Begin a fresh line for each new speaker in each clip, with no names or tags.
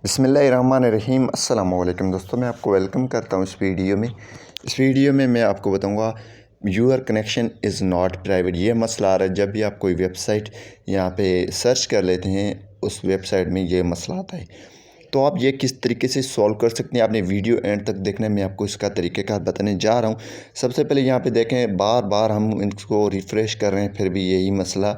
बिस्मिल्लाहिर्रहमानिर्रहीम। अस्सलाम वालेकुम दोस्तों, मैं आपको वेलकम करता हूँ इस वीडियो में मैं आपको बताऊँगा your connection is not private. ये मसला आ रहा है जब भी आप कोई वेबसाइट यहाँ पे सर्च कर लेते हैं, उस वेबसाइट में ये मसला आता है। तो आप ये किस तरीके से सॉल्व कर सकते हैं, आपने वीडियो एंड तक देखना है। मैं आपको इसका तरीक़ेकार बताने जा रहा हूँ। सबसे पहले यहाँ पे देखें, बार बार हम इसको रिफ़्रेश कर रहे हैं फिर भी यही मसला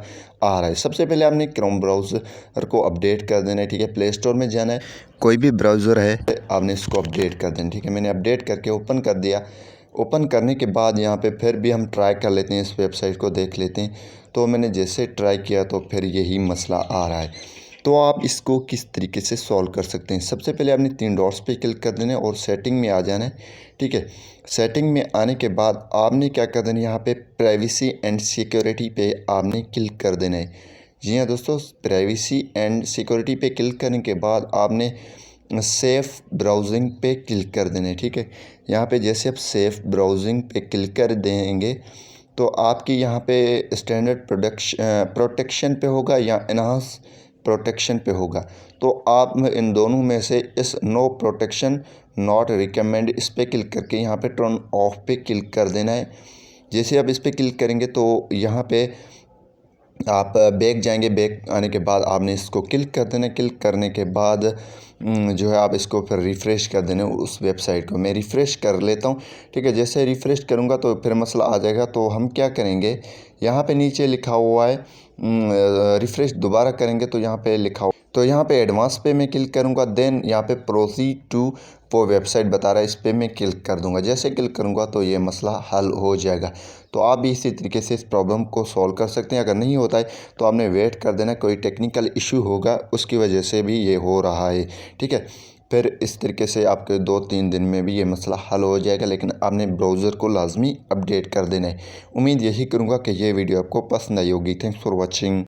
आ रहा है। सबसे पहले आपने क्रोम ब्राउज़र को अपडेट कर देना है, ठीक है। प्ले स्टोर में जाना है, कोई भी ब्राउज़र है आपने इसको अपडेट कर देना, ठीक है। मैंने अपडेट करके ओपन कर दिया। ओपन करने के बाद यहाँ पे फिर भी हम ट्राई कर लेते हैं, इस वेबसाइट को देख लेते हैं। तो मैंने जैसे ट्राई किया तो फिर यही मसला आ रहा है। तो आप इसको किस तरीके से सॉल्व कर सकते हैं, सबसे पहले आपने 3 डॉट्स पे क्लिक कर देना है और सेटिंग में आ जाना है, ठीक है। सेटिंग में आने के बाद आपने क्या कर देना है, यहाँ पे प्राइवेसी एंड सिक्योरिटी पे आपने क्लिक कर देना है। जी हाँ दोस्तों, प्राइवेसी एंड सिक्योरिटी पे क्लिक करने के बाद आपने सेफ़ ब्राउजिंग पे क्लिक कर देना है, ठीक है। यहाँ पे जैसे आप सेफ़ ब्राउजिंग पे क्लिक कर देंगे तो आपकी यहाँ पे स्टैंडर्ड प्रोटेक्शन पे होगा या एनहांस प्रोटेक्शन पे होगा। तो आप इन दोनों में से इस नो प्रोटेक्शन नॉट रिकमेंड इस पर क्लिक करके यहाँ पे टर्न ऑफ पे क्लिक कर देना है। जैसे आप इस पर क्लिक करेंगे तो यहाँ पे आप बैक जाएंगे। बैक आने के बाद आपने इसको क्लिक कर देना। क्लिक करने के बाद जो है आप इसको फिर रिफ़्रेश कर देना उस वेबसाइट को। मैं रिफ़्रेश कर लेता हूँ, ठीक है। जैसे रिफ़्रेश करूँगा तो फिर मसला आ जाएगा। तो हम क्या करेंगे, यहाँ पे नीचे लिखा हुआ है रिफ़्रेश दोबारा करेंगे तो यहाँ पे लिखा हुआ, तो यहाँ पे एडवांस पे मैं क्लिक करूँगा। देन यहाँ पे प्रोसीड टू वो वेबसाइट बता रहा है, इस पर मैं क्लिक कर दूँगा। जैसे क्लिक करूँगा तो ये मसला हल हो जाएगा। तो आप भी इसी तरीके से इस प्रॉब्लम को सॉल्व कर सकते हैं। अगर नहीं होता है तो आपने वेट कर देना, कोई टेक्निकल इशू होगा उसकी वजह से भी ये हो रहा है, ठीक है। फिर इस तरीके से आपके 2-3 दिन में भी ये मसला हल हो जाएगा, लेकिन आपने ब्राउज़र को लाजमी अपडेट कर देना है। उम्मीद यही करूँगा कि ये वीडियो आपको पसंद आई होगी। Thanks for watching.